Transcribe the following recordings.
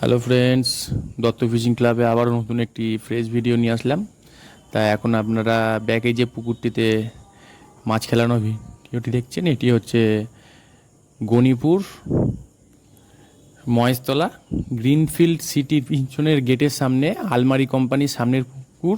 Hello friends, Dutta fishing ক্লাবে আবার নতুন একটি ফ্রেশ ভিডিও নিয়ে আসলাম। তা এখন আপনারা ব্যাকে যে পুকুরটিতে মাছ খেলানো ভিডিওটি দেখছেন, এটি হচ্ছে গণিপুর মহেশতলা গ্রিনফিল্ড সিটির পিছনের গেটের সামনে আলমারি কোম্পানির সামনের পুকুর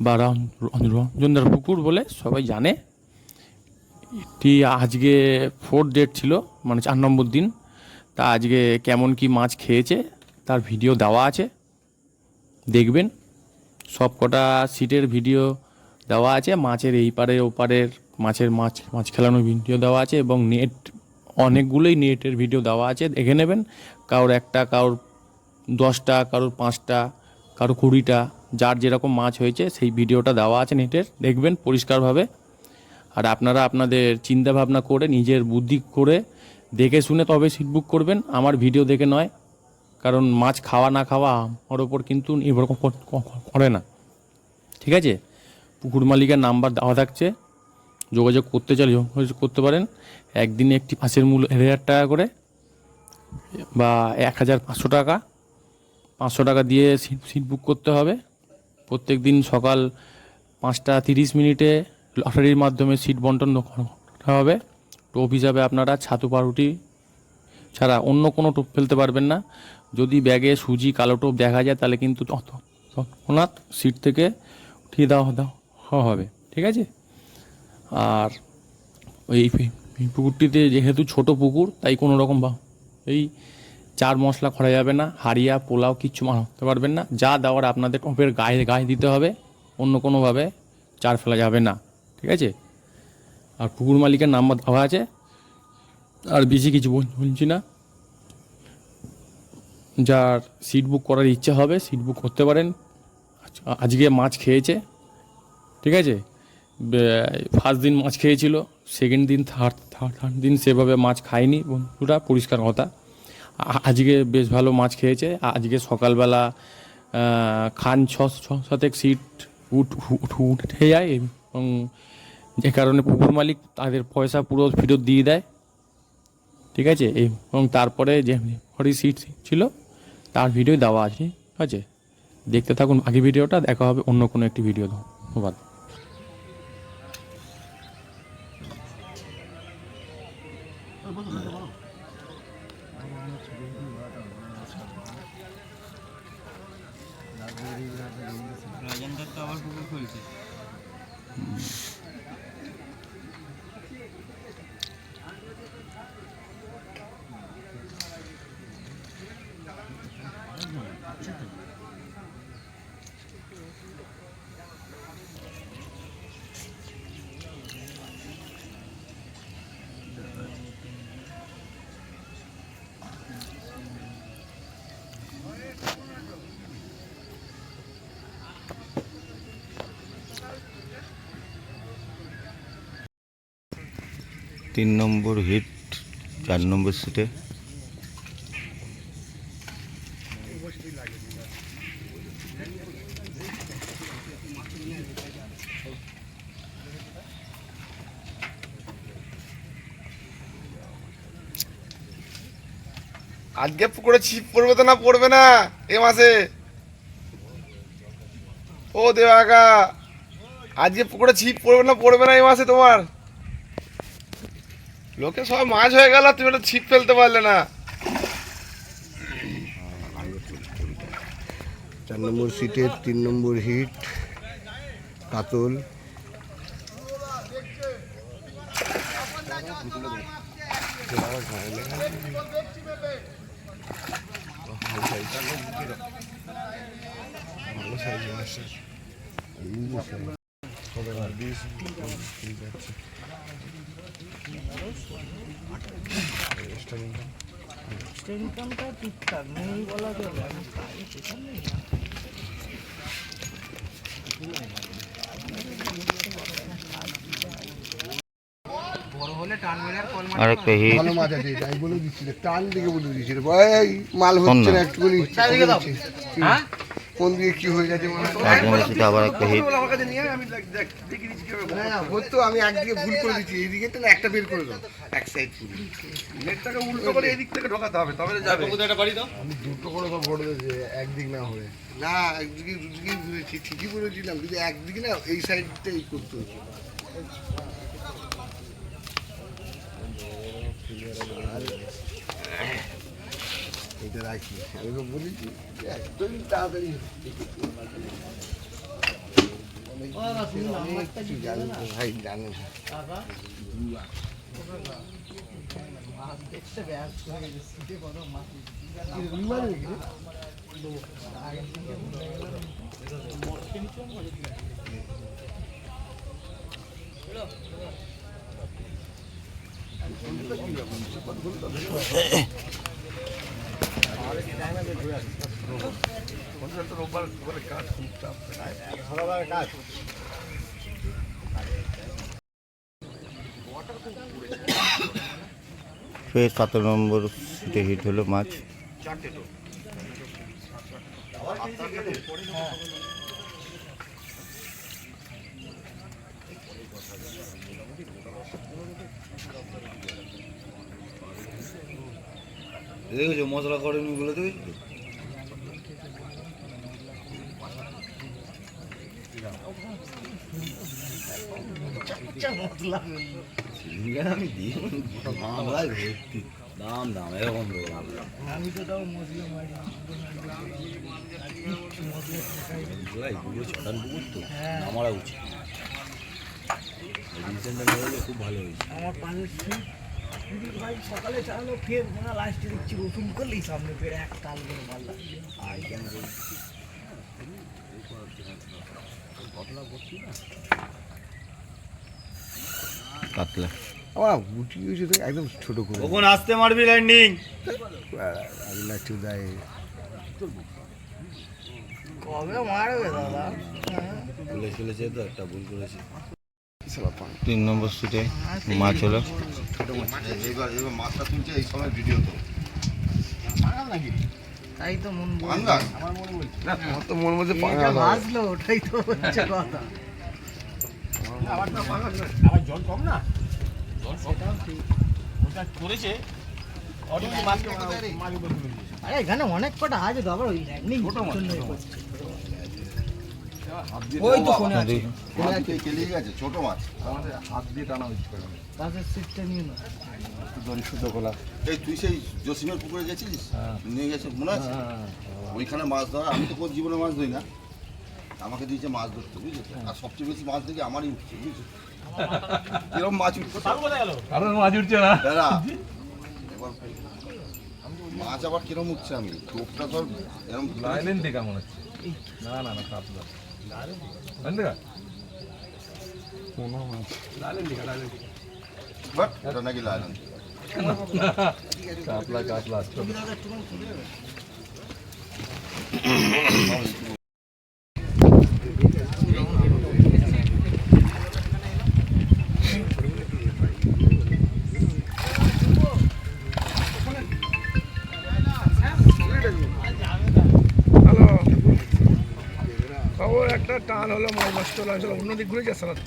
বা রঞ্জনদার পুকুর বলে সবাই জানে। এটি আজকে 4th ডেট ছিল, মানে 4 নম্বর দিন। তা আজকে কেমন কি মাছ খেয়েছে তার ভিডিও দেওয়া আছে, দেখবেন। সব কটা সিটের ভিডিও দেওয়া আছে, মাছের এই পারে ওপারের মাছ খেলানোর ভিডিও দেওয়া আছে, এবং নেট অনেকগুলোই নেটের ভিডিও দেওয়া আছে, দেখে নেবেন। কারোর একটা, কারোর 10টা, কারোর 5টা, কারোর 20টা, যার যেরকম মাছ হয়েছে সেই ভিডিওটা দেওয়া আছে নেটের, দেখবেন পরিষ্কারভাবে। আর আপনারা আপনাদের চিন্তা ভাবনা করে, নিজের বুদ্ধি করে, দেখে শুনে তবে সিট বুক করবেন, আমার ভিডিও দেখে নয়। কারণ মাছ খাওয়া না খাওয়া আমার ওপর কিন্তু নির্ভর করে না, ঠিক আছে? পুকুর মালিকের নাম্বার দেওয়া থাকছে, যোগাযোগ করতে চাইলে যোগাযোগ করতে পারেন। একদিনে একটি মাছের মূল্য 1000 টাকা করে বা 1500 টাকা, 500 টাকা দিয়ে সিট বুক করতে হবে। প্রত্যেক দিন সকাল 5:30 লটারির মাধ্যমে সিট বন্টন করা হবে। টোপ হিসাবে আপনারা ছাতু পাউরুটি ছাড়া অন্য কোনো টোপ ফেলতে পারবেন না। যদি ব্যাগে সুজি কালো টোপ দেখা যায় তাহলে কিন্তু তৎক্ষণাৎ সিট থেকে উঠিয়ে দেওয়া হবে, ঠিক আছে? আর এই পুকুরটিতে যেহেতু ছোট পুকুর, তাই কোনো রকম এই চার মশলা করা যাবে না, হাড়িয়া পোলাও কিচ্ছু মারতে পারবেন না। যা দেওয়ার আপনাদের টোপের গায়ে গায়ে দিতে হবে, অন্য কোনোভাবে চার ফেলা যাবে না, ঠিক আছে? আর পুকুর মালিকের নাম্বার দেওয়া আছে। আর বেশি কিছু বলছি না। যার সিট বুক করার ইচ্ছা হবে সিট বুক করতে পারেন। আজকে মাছ খেয়েছে, ঠিক আছে? ফার্স্ট দিন মাছ খেয়েছিল, সেকেন্ড দিন, থার্ড দিন সেভাবে মাছ খায়নি বন্ধুরা, পরিষ্কার কথা। আজকে বেশ ভালো মাছ খেয়েছে। আজকে সকালবেলা খান 6-7 সিট উঠে যায়, এবং যে কারণে পুকুর মালিক তাদের পয়সা পুরো ফেরত দিয়ে দেয়, ঠিক আছে? এবং তারপরে যে সিট ছিল তার ভিডিও দেওয়া আছে, ঠিক আছে? দেখতে থাকুন বাকি ভিডিওটা, দেখা হবে অন্য কোনো একটি ভিডিও। ধন্যবাদ। রাজেন্দ্র তো আবার পুকুর খুলছে। তিন নম্বর হিট 4 নম্বর সিটে। আজকে পুকুরে ছিপ পড়বে তো না পড়বে না এ মাসে? ও দেবাগা, আজকে পুকুরে ছিপ পড়বে না পড়বে না এই মাসে তোমার? লোকে সব মাছ হয়ে গেল, তুমি একটা ছিপ ফেলতে পারলে না। 4 নম্বর সিটের 3 নম্বর হিট কাতল। ইনকামটা ঠিকঠাক নেই বলা চলে, আমি খাই সেখানে বড় হলে টান মেরে কল মাছ। আর একটা হিট ভালো মাছ আছে, তাই বলে দিচ্ছি, টান দিকে বলে দিচ্ছি। ভাই মাল হচ্ছে না, একটুখানি হ্যাঁ কোন দিকে কি হয়ে গেছে মনে হয়। 8 নম্বর সিটে আবার একটা হিট। না হয়তো আমি একদিকে ভুল করে দিচ্ছি, এইদিকে তো না একটা বের করে দাও, এক সাইড ফুল নেটটাকে উল্টো করে এদিক থেকে ঢোকাতে হবে তবে যাবে। আমি দুটো করে তো ভোট দিয়েছি একদিক না হয়ে, না একদিকে দুদিকে ঘুরেছি ঠিকই বলেছিলাম, কিন্তু একদিকে না এই সাইডটাই করতে হতো। এটা রাখি, আমি তো বলেছি একদম তাড়াতাড়ি ভাই জানেন ফের 17 নম্বর সিটে হিট হলো মাছ। দেখেছো মশলা করেনি বলে তুই আমি দিই দাম দাম এরকম আমি তো তাও মশলা মারি ছটান পুকুর তো আমারা উচিত খুব ভালো হয়েছে। আমার পাশের সিট ভাই সকালে চালালো, ফের মনে লাস্টে দেখছি রসুন করলেই সামনে ফের এক তাল করে মারলাম। কাতলা আমার গুটি হয়েছে তো একদম ছোট করে কখন আসতে মারবি ল্যান্ডিং আগুলা চুদায় কবে মারবে দাদা? ভুলে চলেছে তো একটা ভুল করেছে। 3 নম্বর সিটে মাছ হলো। এবার মাছটা তুলছে এই সময় ভিডিও তো তাই তো মন পাঙ্গাস আমার তো মন মধ্যে এটা ভাজলো, ওটাই তো হচ্ছে কথা। আরে এখানে অনেক কটা আছে তো, আবার ওই এমনি জন্য ওই তো ফোনে আছে, কেলিয়ে গেছে ছোট মাছ আমাদের হাত দিয়ে টানা হচ্ছে পাশের সিটটা নিয়ে না। দড়ি শুদ্ধ খোলা। এই তুই সেই জসিমের পুকুরে গেছিলিস নিয়ে গেছে মনে আছে ওইখানে মাছ ধরা। আমি তো কোন জীবনে মাছ ধরি না, আমাকে দিয়েছে মাছ ধরতে বুঝেছো। আর সবচেয়ে বেশি মাছ দেখি আমারই উঠছে বুঝেছো। এরকম মাছ উঠছে মাছ উঠছে না দাদা এবার মাছ আবার কিরম উঠছে আমি টোপটা ধর এরকম লাইলেন দেখা মনে হচ্ছে না না না কাতলা লাইলেন দেখা লাইলেন দেখা লাইলেন বাট এটা নাকি লাইন কাতলা কাতলা ছোট খবর একটা টান হলো, মাছ নষ্ট হলো, অন্যদিক ঘুরে যাচ্ছে সালাদ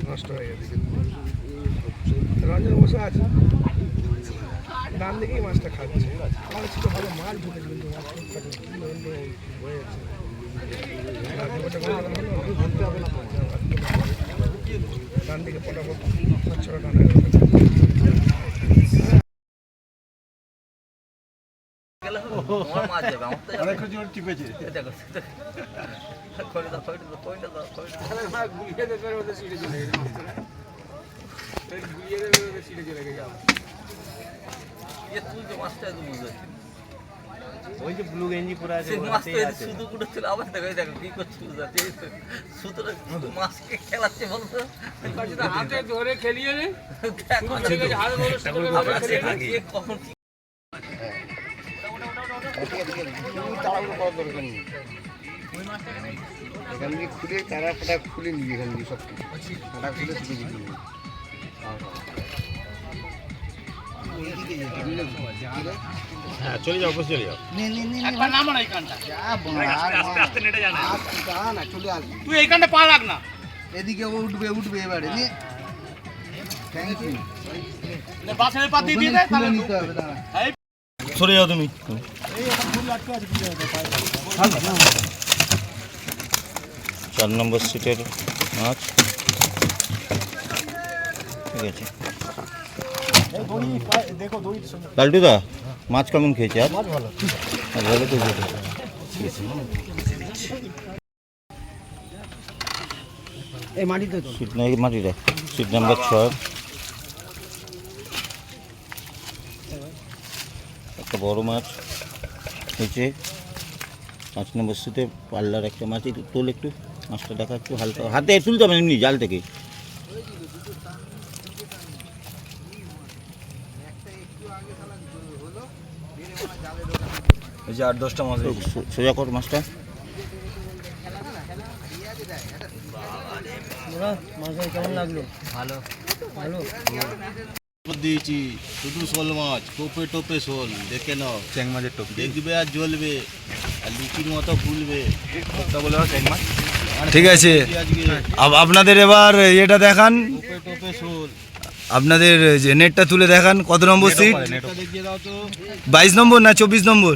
নষ্ট হয়ে গেছে। রঞ্জন বসে আছে ডান দিকেই মাছটা খাচ্ছে, আমার ছিল ভালো মাছ ঢুকেছে কিন্তু মাছ হয়ে যাচ্ছে ডান দিকে পটাপট ছোটো টানা ওই যে ব্লু গেঞ্জি পরে আছে শুধু কুড়েছিল, আবার দেখো দেখো কি করছে, শুধু মাছকে খেলাচ্ছে বলতো হাতে ধরে খেলিয়ে কখন এখান দিয়ে খুলে তারা ফাটা খুলে নিয়ে এখান দিয়ে সব ফাটা খুলে তুলে দিবি। তুই এইখানটা পা লাগ না, এদিকে উঠবে এবারে নে। Thank you. বাসের পা দিয়ে দে, তাহলে নিতে হবে। দাঁড়া, সরে যাও তুমি। 4 নম্বর সিটের মাছ। ঠিক আছে লালটুদা, মাছ কেমন খেয়েছে? আর ভালো তো সিট নাই, মাটিটা সিট নাম্বার 6। একটা বড় মাছ হয়েছে 5 নম্বর সিটে। পাল্লার একটা মাছ, একটু তোল, একটু মাছটা দেখা, একটু হালকা হাতে তুলতে হবে এমনি জাল থেকে। এই যে 8-10টা মাছ হয়েছে। সোজা কর মাছটা। দিয়েছি শুধু শোল মাছ, টোপে টোপে শোল, দেখে নাও। চ্যাং মাছের টোপ দেখবে আর জ্বলবে, আর লুচির মতো ফুলবে। ঠিক আছে, আজকে আপনাদের এবার এটা দেখান, টোপে টোপে শোল। আপনাদের যে নেটটা তুলে দেখান। কত নম্বর সিট? এটা দেখিয়ে দাও তো। 22 নম্বর না 24 নম্বর?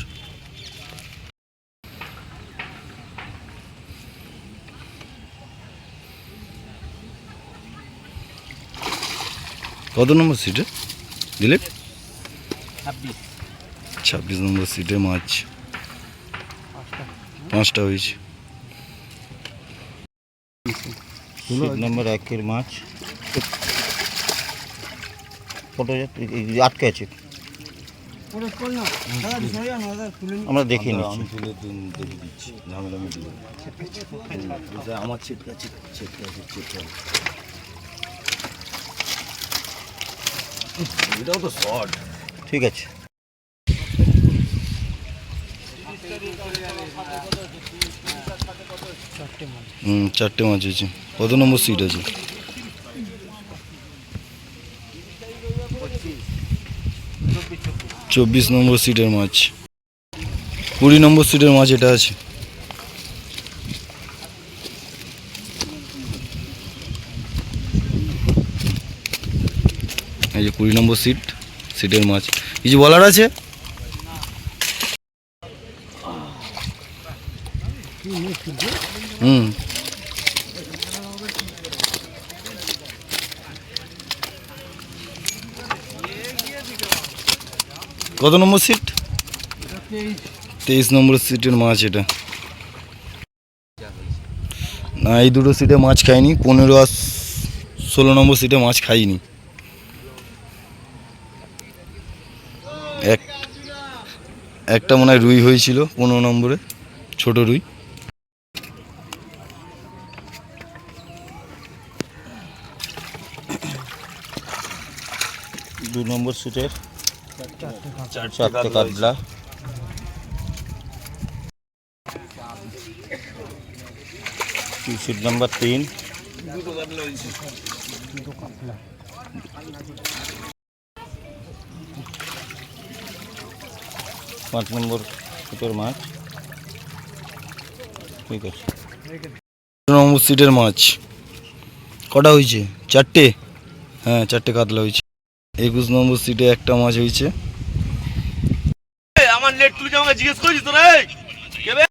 কত নম্বর সিটে দিলে? 26 নম্বর সিটে মাছ 5টা হয়েছে। সিট নাম্বার 1-এর মাছ ফটো আটকে আছে, আমরা দেখে নিচ্ছি। তুলে দেখে দিচ্ছি, ঝামেলা মিটিয়ে আমার ছিটকা ছিটকা ছিটকা। এটাও তো শর্ট। ঠিক আছে, চারটে মাছ হয়েছে। কত নম্বর সিট আছে? 24 নম্বর সিটের মাছ। 20 নম্বর সিটের মাছ এটা আছে। এই যে 20 নম্বর সিটের মাছ। কিছু বলার আছে? কত নম্বর সিট? 23 নম্বর সিটের মাছ এটা। না, এই দুটো সিটে মাছ খাইনি। 15 আর 16 নম্বর সিটে মাছ খাইনি। একটা মনে হয় রুই হয়েছিল 15 নম্বরে, ছোট রুই। দু নম্বর সিটের 4টে কাতলা। Seat number 3। 5 নম্বর সিটের মাছ। ঠিক আছে, 2 নম্বর সিটের মাছ কটা হয়েছে? 4টে। হ্যাঁ, 4টে কাতলা হয়েছে। 21 নম্বর সিটে একটা মাছ হয়েছে। আমার নেট তুলে আমাকে জিজ্ঞেস করিস তো রে।